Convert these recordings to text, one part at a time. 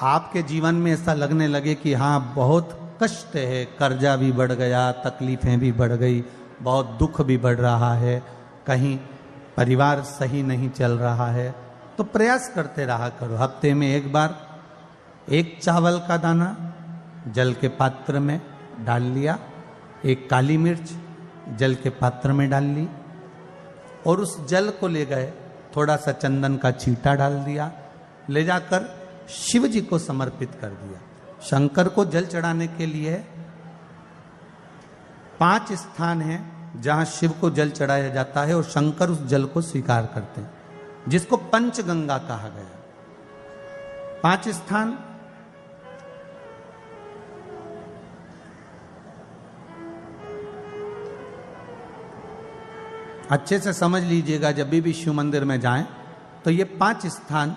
आपके जीवन में ऐसा लगने लगे कि हाँ बहुत कष्ट है, कर्जा भी बढ़ गया, तकलीफें भी बढ़ गई, बहुत दुख भी बढ़ रहा है, कहीं परिवार सही नहीं चल रहा है, तो प्रयास करते रहा करो। हफ्ते में एक बार एक चावल का दाना जल के पात्र में डाल लिया, एक काली मिर्च जल के पात्र में डाल ली और उस जल को ले गए, थोड़ा सा चंदन का छींटा डाल दिया, ले जाकर शिव जी को समर्पित कर दिया। शंकर को जल चढ़ाने के लिए 5 स्थान हैं जहां शिव को जल चढ़ाया जाता है और शंकर उस जल को स्वीकार करते हैं, जिसको पंचगंगा कहा गया। 5 स्थान अच्छे से समझ लीजिएगा, जब भी शिव मंदिर में जाएं तो ये 5 स्थान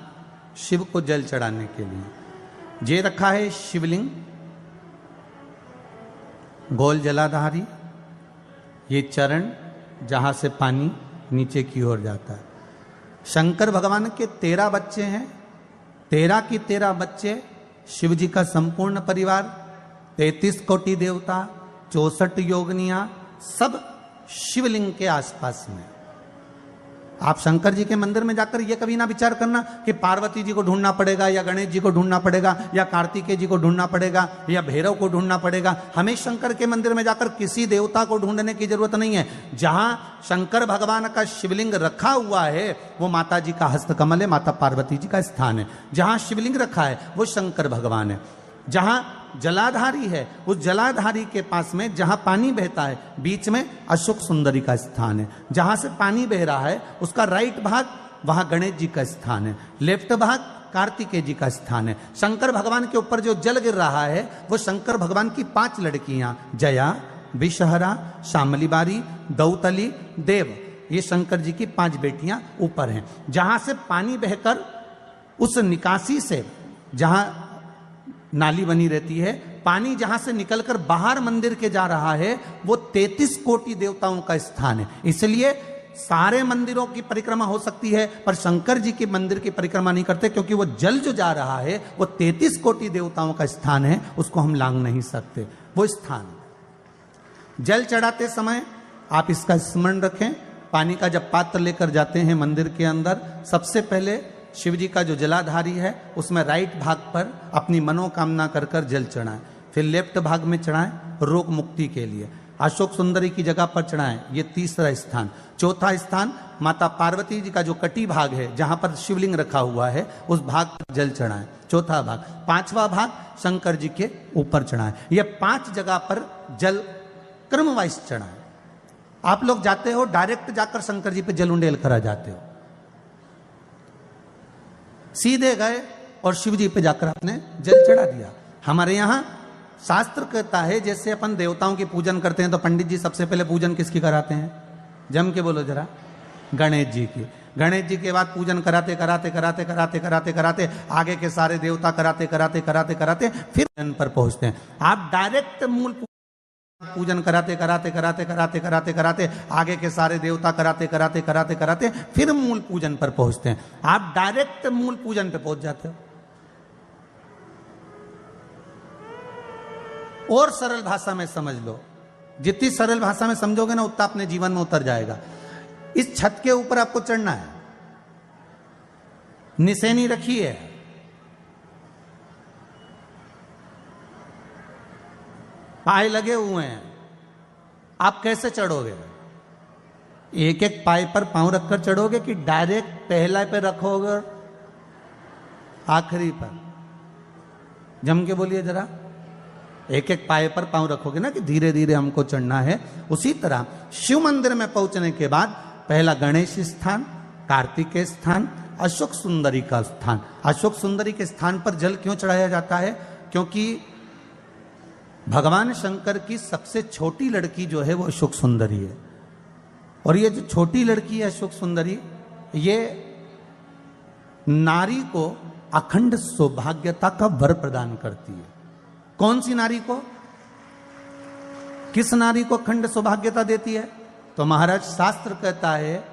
शिव को जल चढ़ाने के लिए जे रखा है। शिवलिंग, गोल जलाधारी, ये चरण जहां से पानी नीचे की ओर जाता है। शंकर भगवान के 13 बच्चे हैं, 13 की 13 बच्चे, शिव जी का संपूर्ण परिवार, 33 कोटि देवता, 64 योगनियां, सब शिवलिंग के आसपास में। आप शंकर जी के मंदिर में जाकर ये कभी ना विचार करना कि पार्वती जी को ढूंढना पड़ेगा या गणेश जी को ढूंढना पड़ेगा या कार्तिकेय जी को ढूंढना पड़ेगा या भैरव को ढूंढना पड़ेगा। हमें शंकर के मंदिर में जाकर किसी देवता को ढूंढने की जरूरत नहीं है। जहां शंकर भगवान का शिवलिंग रखा हुआ है वो माता जी का हस्तकमल है, माता पार्वती जी का स्थान है। जहां शिवलिंग रखा है वो शंकर भगवान है। जहां जलाधारी है उस जलाधारी के पास में जहां पानी बहता है बीच में अशोक सुंदरी का स्थान है। जहां से पानी बह रहा है उसका राइट भाग वहां गणेश जी का स्थान है, लेफ्ट भाग कार्तिकेय जी का स्थान है। शंकर भगवान के ऊपर जो जल गिर रहा है वो शंकर भगवान की 5 लड़कियां, जया, विषहरा, शामली बारी, दौतली, देव, ये शंकर जी की 5 बेटियां ऊपर हैं। जहां से पानी बहकर उस निकासी से, जहां नाली बनी रहती है, पानी जहां से निकलकर बाहर मंदिर के जा रहा है वो 33 कोटि देवताओं का स्थान है। इसलिए सारे मंदिरों की परिक्रमा हो सकती है पर शंकर जी के मंदिर की परिक्रमा नहीं करते, क्योंकि वो जल जो जा रहा है वो 33 कोटि देवताओं का स्थान है, उसको हम लांग नहीं सकते। वो स्थान जल चढ़ाते समय आप इसका स्मरण रखें। पानी का जब पात्र लेकर जाते हैं मंदिर के अंदर, सबसे पहले शिव जी का जो जलाधारी है उसमें राइट भाग पर अपनी मनोकामना कर कर जल चढ़ाएं, फिर लेफ्ट भाग में चढ़ाएं रोग मुक्ति के लिए। अशोक सुंदरी की जगह पर चढ़ाएं, ये 3रा स्थान। 4था स्थान माता पार्वती जी का जो कटी भाग है जहां पर शिवलिंग रखा हुआ है उस भाग पर जल चढ़ाएं, 4था भाग। 5वां भाग शंकर जी के ऊपर चढ़ाएं। ये 5 जगह पर जल क्रम वाइज चढ़ाएं। आप लोग जाते हो डायरेक्ट जाकर शंकर जी पे जल उंडेल करा जाते हो, सीधे गए और शिव जी पे जाकर आपने जल चढ़ा दिया। हमारे यहां शास्त्र कहता है जैसे अपन देवताओं की पूजन करते हैं तो पंडित जी सबसे पहले पूजन किसकी कराते हैं? जम के बोलो जरा, गणेश जी की। गणेश जी के बाद पूजन कराते कराते कराते कराते कराते कराते आगे के सारे देवता कराते कराते कराते कराते फिर जन पर पहुंचते हैं। आप डायरेक्ट मूल पूजन कराते कराते कराते कराते कराते कराते आगे के सारे देवता कराते कराते कराते कराते फिर मूल पूजन पर पहुंचते हैं। आप डायरेक्ट मूल पूजन पे पहुंच जाते हो। और सरल भाषा में समझ लो, जितनी सरल भाषा में समझोगे ना उतना अपने जीवन में उतर जाएगा। इस छत के ऊपर आपको चढ़ना है, निशानी रखी है, पाए लगे हुए हैं, आप कैसे चढ़ोगे? एक एक पाए पर पांव रखकर चढ़ोगे कि डायरेक्ट पहला पे रखोगे आखिरी पर? जम के बोलिए जरा। एक एक पाए पर पांव रखोगे ना कि धीरे धीरे हमको चढ़ना है। उसी तरह शिव मंदिर में पहुंचने के बाद पहला गणेश स्थान, कार्तिकेय स्थान, अशोक सुंदरी का स्थान। अशोक सुंदरी के स्थान पर जल क्यों चढ़ाया जाता है? क्योंकि भगवान शंकर की सबसे छोटी लड़की जो है वो अशोक सुंदरी है। और ये जो छोटी लड़की है अशोक सुंदरी, ये नारी को अखंड सौभाग्यता का वर प्रदान करती है। कौन सी नारी को? किस नारी को अखंड सौभाग्यता देती है? तो महाराज शास्त्र कहता है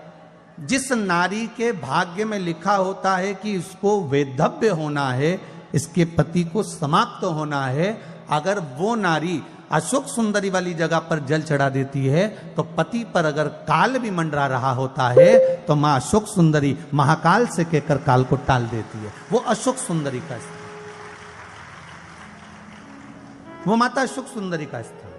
जिस नारी के भाग्य में लिखा होता है कि इसको वैधव्य होना है इसके पति को समाप्त होना है। अगर वो नारी अशोक सुंदरी वाली जगह पर जल चढ़ा देती है तो पति पर अगर काल भी मंडरा रहा होता है तो मां अशोक सुंदरी महाकाल से कहकर काल को टाल देती है। वो अशोक सुंदरी का स्थान, वो माता अशोक सुंदरी का स्थान।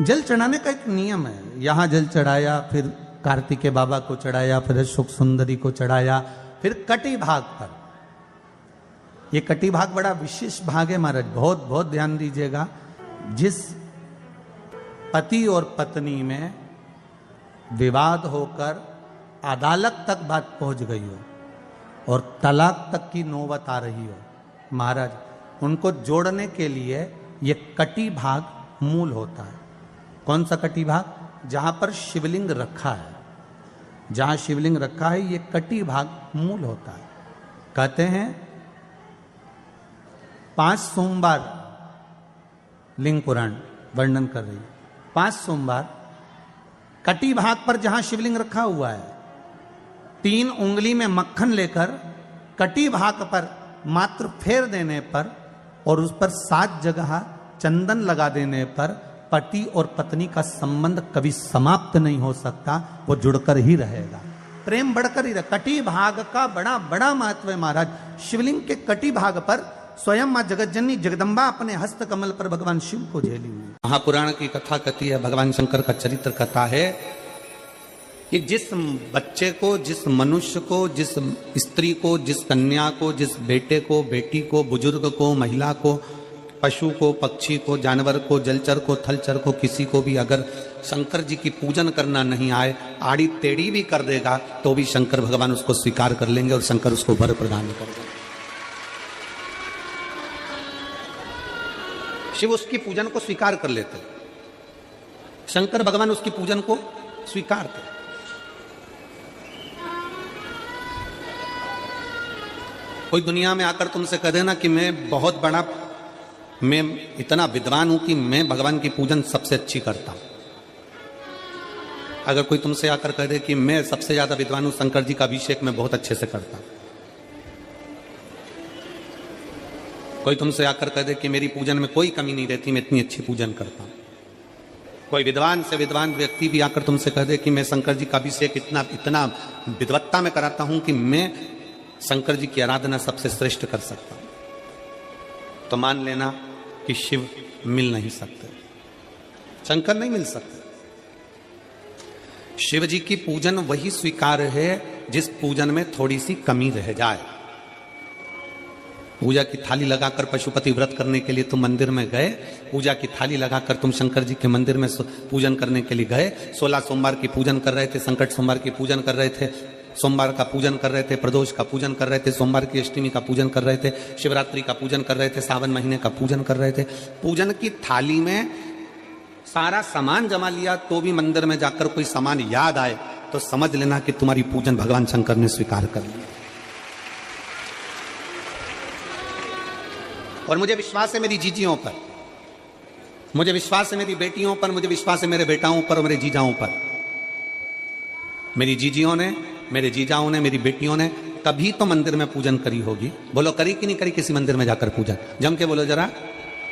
जल चढ़ाने का एक नियम है। यहां जल चढ़ाया, फिर कार्तिकेय बाबा को चढ़ाया, फिर अशोक सुंदरी को चढ़ाया, फिर कटी भाग पर। ये कटी भाग बड़ा विशेष भाग है महाराज, बहुत बहुत ध्यान दीजिएगा। जिस पति और पत्नी में विवाद होकर अदालत तक बात पहुंच गई हो और तलाक तक की नौबत आ रही हो, महाराज उनको जोड़ने के लिए ये कटी भाग मूल होता है। कौन सा कटी भाग? जहां पर शिवलिंग रखा है, जहां शिवलिंग रखा है ये कटी भाग मूल होता है। कहते हैं 5 सोमवार लिंग पुराण वर्णन कर रही है। 5 सोमवार कटी भाग पर जहां शिवलिंग रखा हुआ है, 3 उंगली में मक्खन लेकर कटी भाग पर मात्र फेर देने पर और उस पर 7 जगह चंदन लगा देने पर पति और पत्नी का संबंध कभी समाप्त नहीं हो सकता, वो जुड़कर ही रहेगा, प्रेम बढ़कर ही रहेगा। कटी भाग का बड़ा बड़ा महत्व है महाराज। शिवलिंग के कटी भाग पर स्वयं मां जगतजननी जगदम्बा अपने हस्त कमल पर भगवान शिव को झेली हुई। महापुराण की कथा कहती है, भगवान शंकर का चरित्र कथा है कि जिस बच्चे को, जिस मनुष्य को, जिस स्त्री को, जिस कन्या को, जिस बेटे को, बेटी को, बुजुर्ग को, महिला को, पशु को, पक्षी को, जानवर को, जलचर को, थलचर को, किसी को भी अगर शंकर जी की पूजन करना नहीं आए, आड़ी टेढ़ी भी कर देगा तो भी शंकर भगवान उसको स्वीकार कर लेंगे और शंकर उसको वर प्रदान कर देंगे। शिव उसकी पूजन को स्वीकार कर लेते, शंकर भगवान उसकी पूजन को स्वीकार करते। कोई दुनिया में आकर तुमसे कह देना कि मैं बहुत बड़ा, मैं इतना विद्वान हूं कि मैं भगवान की पूजन सबसे अच्छी करता हूं। अगर कोई तुमसे आकर कह दे कि मैं सबसे ज्यादा विद्वान हूं, शंकर जी का अभिषेक मैं बहुत अच्छे से करता हूं। कोई तुमसे आकर कह दे कि मेरी पूजन में कोई कमी नहीं रहती, मैं इतनी अच्छी पूजन करता हूं। कोई विद्वान से विद्वान व्यक्ति भी आकर तुमसे कह दे कि मैं शंकर जी का अभिषेक इतना इतना विद्वत्ता में कराता हूं कि मैं शंकर जी की आराधना सबसे श्रेष्ठ कर सकता हूं, तो मान लेना कि शिव मिल नहीं सकते, शंकर नहीं मिल सकते। शिव जी की पूजन वही स्वीकार है जिस पूजन में थोड़ी सी कमी रह जाए। पूजा की थाली लगाकर पशुपति व्रत करने के लिए तुम मंदिर में गए, पूजा की थाली लगाकर तुम शंकर जी के मंदिर में पूजन करने के लिए गए, 16 सोमवार की पूजन कर रहे थे, संकट सोमवार की पूजन कर रहे थे, सोमवार का पूजन कर रहे थे, प्रदोष का पूजन कर रहे थे, सोमवार की अष्टमी का पूजन कर रहे थे, शिवरात्रि का पूजन कर रहे थे, सावन महीने का पूजन कर रहे थे। पूजन की थाली में सारा सामान जमा लिया तो भी मंदिर में जाकर कोई सामान याद आए तो समझ लेना कि तुम्हारी पूजन भगवान शंकर ने स्वीकार कर ली। और मुझे विश्वास है मेरी जीजियों पर, मुझे विश्वास है मेरी बेटियों पर, मुझे विश्वास है मेरे बेटाओं पर और मेरे जीजाओं पर। मेरी जीजियों ने, मेरे जीजाओं ने, मेरी बेटियों ने कभी तो मंदिर में पूजन करी होगी। बोलो करी कि नहीं करी किसी मंदिर में जाकर पूजन? जम के बोलो जरा,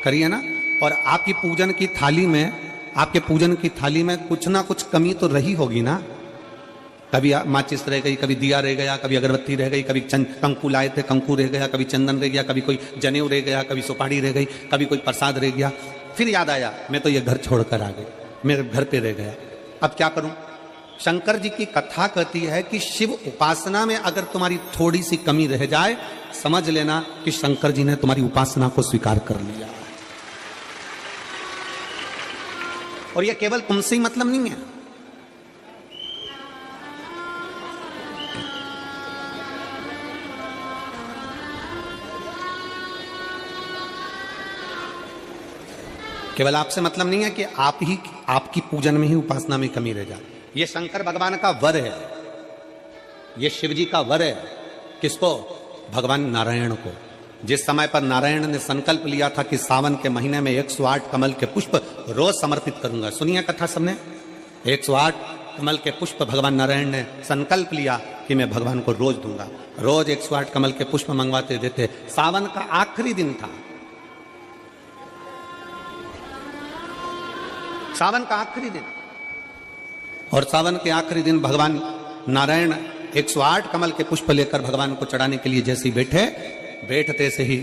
करी है ना? और आपकी पूजन की थाली में, आपके पूजन की थाली में कुछ ना कुछ कमी तो रही होगी ना। कभी माचिस रह गई, कभी दिया रह गया, कभी अगरबत्ती रह गई, कभी कंकु लाए थे कंकु रह गया, कभी चंदन रह गया, कभी कोई जनेऊ रह गया, कभी सुपाड़ी रह गई, कभी कोई प्रसाद रह गया। फिर याद आया मैं तो ये घर छोड़कर आ गई, मेरे घर पे रह गया, अब क्या करूं? शंकर जी की कथा कहती है कि शिव उपासना में अगर तुम्हारी थोड़ी सी कमी रह जाए, समझ लेना कि शंकर जी ने तुम्हारी उपासना को स्वीकार कर लिया। और यह केवल तुमसे ही मतलब नहीं है, केवल आपसे मतलब नहीं है कि आप ही, आपकी पूजन में ही उपासना में कमी रह जाए। ये शंकर भगवान का वर है, ये शिव जी का वर है। किसको? भगवान नारायण को। जिस समय पर नारायण ने संकल्प लिया था कि सावन के महीने में 108 कमल के पुष्प रोज समर्पित करूंगा। सुनिए कथा सबने, 108 कमल के पुष्प भगवान नारायण ने संकल्प लिया कि मैं भगवान को रोज दूंगा। रोज 108 कमल के पुष्प मंगवाते देते। सावन का आखिरी दिन था, सावन का आखिरी दिन, और सावन के आखिरी दिन भगवान नारायण 108 कमल के पुष्प लेकर भगवान को चढ़ाने के लिए जैसे ही बैठे, बैठते से ही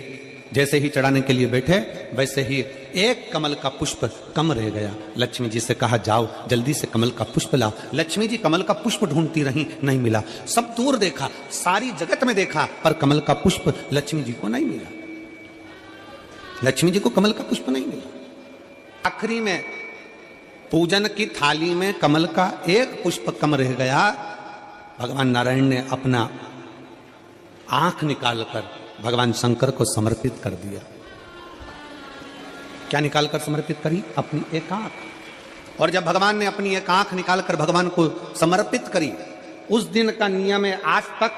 जैसे ही चढ़ाने के लिए बैठे वैसे ही एक कमल का पुष्प कम रह गया। लक्ष्मी जी से कहा जाओ जल्दी से कमल का पुष्प लाओ। लक्ष्मी जी कमल का पुष्प ढूंढती रही, नहीं मिला। सब दूर देखा, सारी जगत में देखा, पर कमल का पुष्प लक्ष्मी जी को नहीं मिला। लक्ष्मी जी को कमल का पुष्प नहीं मिला। आखिरी में पूजन की थाली में कमल का एक पुष्प कम रह गया। भगवान नारायण ने अपना आंख निकालकर भगवान शंकर को समर्पित कर दिया। क्या निकालकर समर्पित करी? अपनी एक आंख। और जब भगवान ने अपनी एक आंख निकालकर भगवान को समर्पित करी, उस दिन का नियम है आज तक,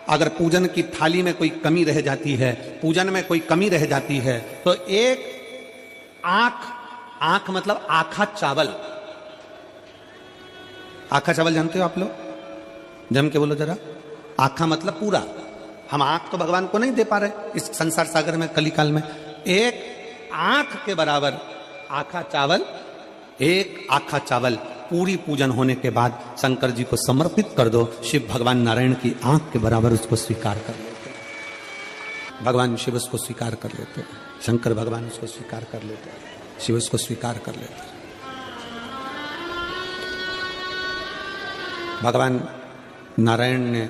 अगर पूजन की थाली में कोई कमी रह जाती है, पूजन में कोई कमी रह जाती है, तो एक आंख, आंख मतलब आखा चावल। आखा चावल जानते हो आप लोग? जम के बोलो जरा। आखा मतलब पूरा। हम आंख तो भगवान को नहीं दे पा रहे इस संसार सागर में, कलिकाल में। एक आंख के बराबर आखा चावल, एक आखा चावल पूरी पूजन होने के बाद शंकर जी को समर्पित कर दो। शिव भगवान नारायण की आंख के बराबर उसको स्वीकार कर लेते। भगवान शिव उसको स्वीकार कर लेते, शंकर भगवान उसको स्वीकार कर लेते, शिव उसको स्वीकार कर लेते। भगवान नारायण ने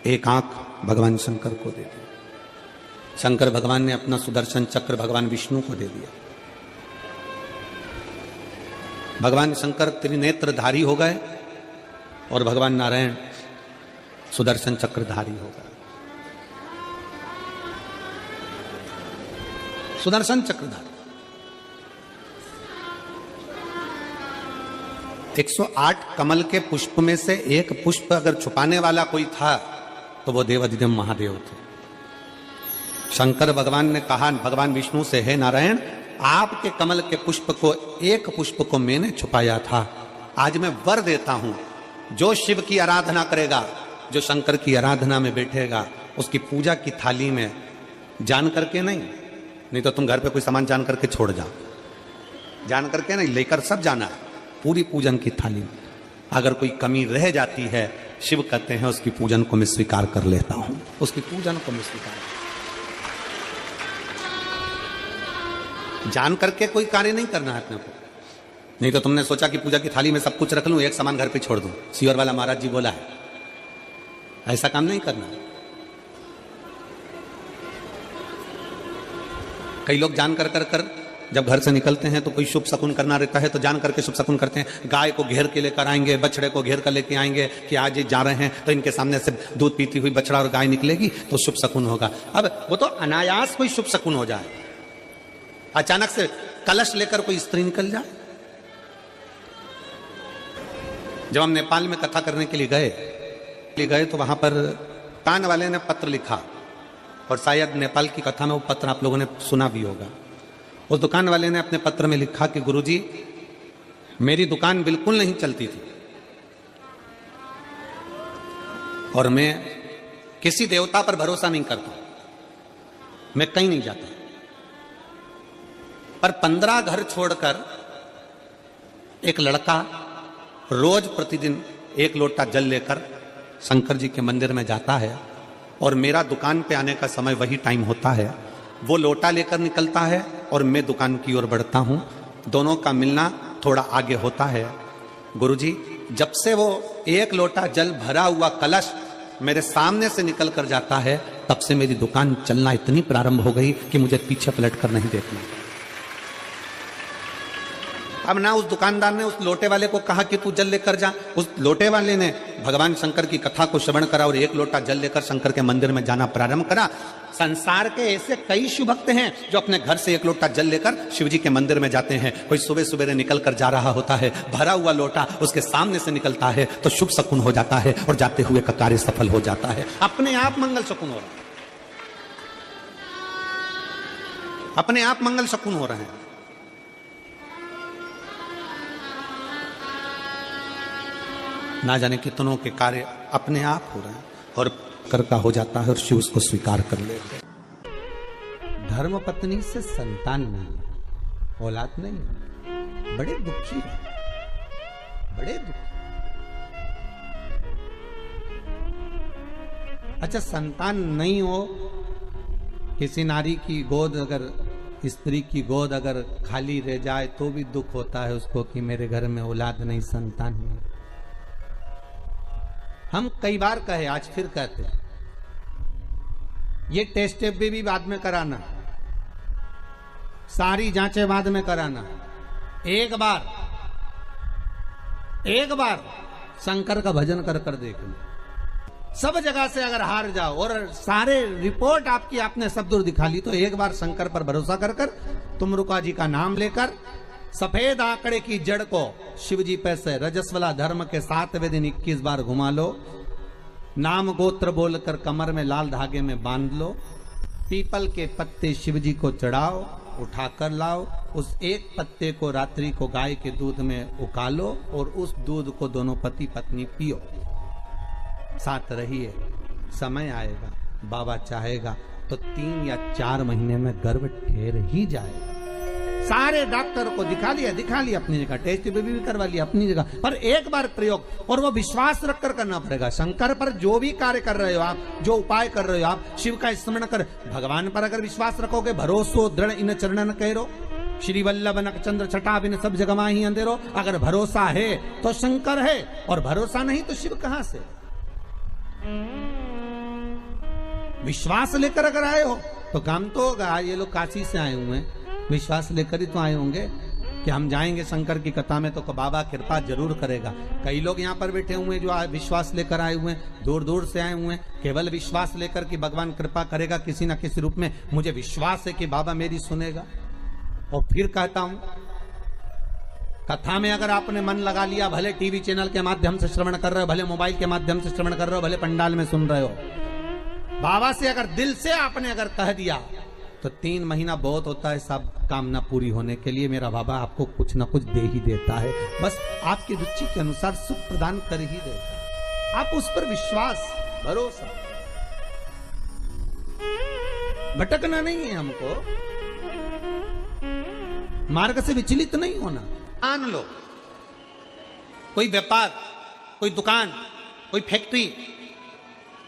एक आंख भगवान शंकर को दे दी। शंकर भगवान ने अपना सुदर्शन चक्र भगवान विष्णु को दे दिया। भगवान शंकर त्रिनेत्रधारी हो गए और भगवान नारायण सुदर्शन चक्रधारी हो गए। सुदर्शन चक्रधारी 108 कमल के पुष्प में से एक पुष्प अगर छुपाने वाला कोई था तो वो देवाधिदेव महादेव थे। शंकर भगवान ने कहा भगवान विष्णु से, हे नारायण, आपके कमल के पुष्प को, एक पुष्प को मैंने छुपाया था। आज मैं वर देता हूं, जो शिव की आराधना करेगा, जो शंकर की आराधना में बैठेगा, उसकी पूजा की थाली में जान करके नहीं तो तुम घर पे कोई सामान जान करके छोड़ जाओ, जान करके नहीं, लेकर सब जाना है। पूरी पूजन की थाली में अगर कोई कमी रह जाती है, शिव कहते हैं उसकी पूजन को मैं स्वीकार कर लेता हूं, उसकी पूजन को मैं स्वीकार। जान करके कोई कार्य नहीं करना है अपने को। नहीं तो तुमने सोचा कि पूजा की थाली में सब कुछ रख लूं, एक सामान घर पे छोड़ दूं। सीवर वाला महाराज जी बोला है, ऐसा काम नहीं करना। कई लोग जान कर जब घर से निकलते हैं तो कोई शुभ शकुन करना रहता है तो जान करके शुभ शकुन करते हैं। गाय को घेर के लेकर आएंगे, बछड़े को घेर कर लेके आएंगे कि आज ये जा रहे हैं तो इनके सामने से दूध पीती हुई बछड़ा और गाय निकलेगी तो शुभ शकुन होगा। अब वो तो अनायास कोई शुभ शकुन हो जाए। अचानक से कलश लेकर कोई स्त्री निकल जाए। जब हम नेपाल में कथा करने के लिए गए तो वहां पर कान वाले ने पत्र लिखा, और शायद नेपाल की कथा में वो पत्र आप लोगों ने सुना भी होगा। उस दुकान वाले ने अपने पत्र में लिखा कि गुरुजी, मेरी दुकान बिल्कुल नहीं चलती थी और मैं किसी देवता पर भरोसा नहीं करता, मैं कहीं नहीं जाता, पर 15 घर छोड़कर एक लड़का रोज प्रतिदिन 1 लोटा जल लेकर शंकर जी के मंदिर में जाता है और मेरा दुकान पे आने का समय वही टाइम होता है। वो लोटा लेकर निकलता है और मैं दुकान की ओर बढ़ता हूं, दोनों का मिलना थोड़ा आगे होता है। गुरुजी, जब से वो 1 लोटा जल भरा हुआ कलश मेरे सामने से निकल कर जाता है, तब से मेरी दुकान चलना इतनी प्रारंभ हो गई कि मुझे पीछे पलट कर नहीं देखना। अब ना उस दुकानदार ने उस लोटे वाले को कहा कि तू जल लेकर जा, उस लोटे वाले ने भगवान शंकर की कथा को श्रवण करा और 1 लोटा जल लेकर शंकर के मंदिर में जाना प्रारंभ करा। संसार के ऐसे कई शिव भक्त हैं जो अपने घर से 1 लोटा जल लेकर शिव जी के मंदिर में जाते हैं। कोई सुबह सुबह निकल कर जा रहा होता है, भरा हुआ लोटा उसके सामने से निकलता है तो शुभ शकुन हो जाता है और जाते हुए का कार्य सफल हो जाता है। अपने आप मंगल शकुन हो रहा है, अपने आप मंगल शकुन हो रहे हैं। ना जाने कितनों के कार्य अपने आप हो रहे हैं और कर का हो जाता है और शिव उसको स्वीकार कर लेते हैं। धर्म पत्नी से संतान नहीं, औलाद नहीं, बड़े दुखी है, बड़े दुखी। अच्छा, संतान नहीं हो, किसी नारी की गोद अगर, स्त्री की गोद अगर खाली रह जाए तो भी दुख होता है उसको कि मेरे घर में औलाद नहीं, संतान नहीं। हम कई बार कहे, आज फिर कहते हैं, ये टेस्ट भी बाद में कराना, सारी जांचें बाद में कराना। एक बार शंकर का भजन कर कर देख लो। सब जगह से अगर हार जाओ और सारे रिपोर्ट आपकी आपने सब दूर दिखा ली, तो एक बार शंकर पर भरोसा कर कर तुमरुका जी का नाम लेकर सफेद आंकड़े की जड़ को शिव जी पे से रजस्वला धर्म के 7वें दिन 21 बार घुमा लो। नाम गोत्र बोलकर कमर में लाल धागे में बांध लो। पीपल के पत्ते शिव जी को चढ़ाओ, उठाकर लाओ। उस एक पत्ते को रात्रि को गाय के दूध में उकालो और उस दूध को दोनों पति पत्नी पियो। साथ रहिए, समय आएगा, बाबा चाहेगा तो 3 या 4 महीने में गर्भ ठहर ही जाएगा। सारे डॉक्टर को दिखा लिया अपनी जगह, टेस्ट भी करवा लिया अपनी जगह, पर एक बार प्रयोग, और वो विश्वास रखकर करना पड़ेगा। शंकर पर जो भी कार्य कर रहे हो आप, जो उपाय कर रहे हो आप, शिव का स्मरण कर, भगवान पर अगर विश्वास रखोगे, भरोसो दृढ़ इन चरणन कहो, श्री वल्लभ नक चंद्र छटा बिन सब जगमा ही अंधेरो। अगर भरोसा है तो शंकर है, और भरोसा नहीं तो शिव कहां से। विश्वास लेकर अगर आए हो तो काम तो होगा। ये लोग काशी से आए हुए हैं, विश्वास लेकर ही तो आए होंगे कि हम जाएंगे शंकर की कथा में तो बाबा कृपा जरूर करेगा। कई लोग यहाँ पर बैठे हुए हैं जो विश्वास लेकर आए हुए हैं, दूर दूर से आए हुए हैं, केवल विश्वास लेकर कि भगवान कृपा करेगा किसी न किसी रूप में। मुझे विश्वास है कि बाबा मेरी सुनेगा। और फिर कहता हूं, कथा में अगर आपने मन लगा लिया, भले टीवी चैनल के माध्यम से श्रवण कर रहे हो, भले मोबाइल के माध्यम से श्रवण कर रहे हो, भले पंडाल में सुन रहे हो, बाबा से अगर दिल से आपने अगर कह दिया तो 3 महीना बहुत होता है सब कामना पूरी होने के लिए। मेरा बाबा आपको कुछ ना कुछ दे ही देता है, बस आपकी रुचि के अनुसार सुख प्रदान कर ही देता है। आप उस पर विश्वास, भरोसा, भटकना नहीं है हमको, मार्ग से विचलित नहीं होना। मान लो कोई व्यापार, कोई दुकान, कोई फैक्ट्री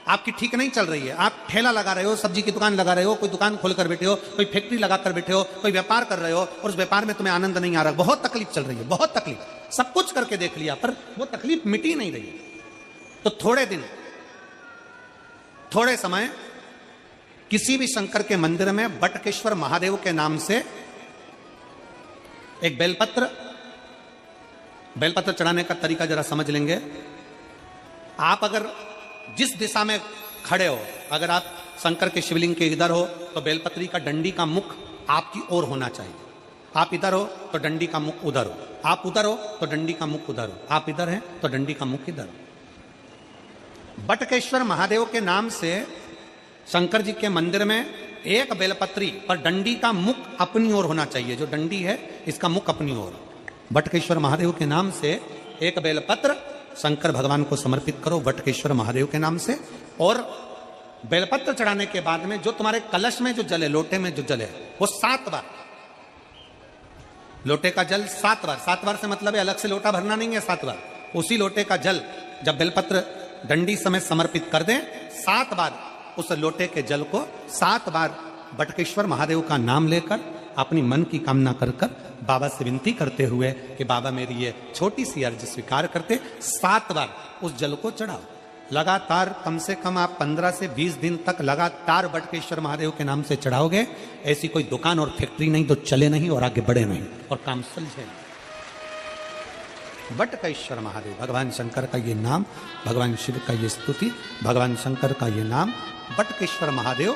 आपकी ठीक नहीं चल रही है, आप ठेला लगा रहे हो, सब्जी की दुकान लगा रहे हो, कोई दुकान खोलकर बैठे हो, कोई फैक्ट्री लगाकर बैठे हो, कोई व्यापार कर रहे हो और उस व्यापार में तुम्हें आनंद नहीं आ रहा, बहुत तकलीफ चल रही है, बहुत तकलीफ, सब कुछ करके देख लिया पर वो तकलीफ मिटी नहीं रही, तो थोड़े दिन, थोड़े समय किसी भी शंकर के मंदिर में बटकेश्वर महादेव के नाम से एक बेलपत्र चढ़ाने का तरीका जरा समझ लेंगे। आप अगर जिस दिशा में खड़े हो, अगर आप शंकर के शिवलिंग के इधर हो तो बेलपत्री का डंडी का मुख आपकी ओर होना चाहिए। आप इधर हो तो डंडी का मुख उधर हो, आप उधर हो तो डंडी का मुख उधर हो, आप इधर हैं तो डंडी का मुख इधर हो। बटकेश्वर महादेव के नाम से शंकर जी के मंदिर में एक बेलपत्री पर डंडी का मुख अपनी ओर होना चाहिए, जो डंडी है इसका मुख अपनी ओर। बटकेश्वर महादेव के नाम से एक बेलपत्र शंकर भगवान को समर्पित करो बटकेश्वर महादेव के नाम से, और बेलपत्र चढ़ाने के बाद में जो तुम्हारे कलश में जो जल है, लोटे में जो जल है, वो 7 बार, लोटे का जल 7 बार, 7 बार से मतलब है अलग से लोटा भरना नहीं है, 7 बार उसी लोटे का जल जब बेलपत्र डंडी समेत समर्पित कर दें, 7 बार उस लोटे के जल को 7 बार बटकेश्वर महादेव का नाम लेकर अपनी मन की कामना कर कर बाबा से विनती करते हुए कि बाबा मेरी ये छोटी सी अर्ज स्वीकार करते, 7 बार उस जल को चढ़ाओ। लगातार कम से कम आप 15 से 20 दिन तक लगातार बटकेश्वर महादेव के नाम से चढ़ाओगे, ऐसी कोई दुकान और फैक्ट्री नहीं तो चले नहीं और आगे बढ़े नहीं और काम सुलझे नहीं। बटकेश्वर महादेव, भगवान शंकर का ये नाम, भगवान शिव का ये स्तुति, भगवान शंकर का ये नाम बटकेश्वर महादेव।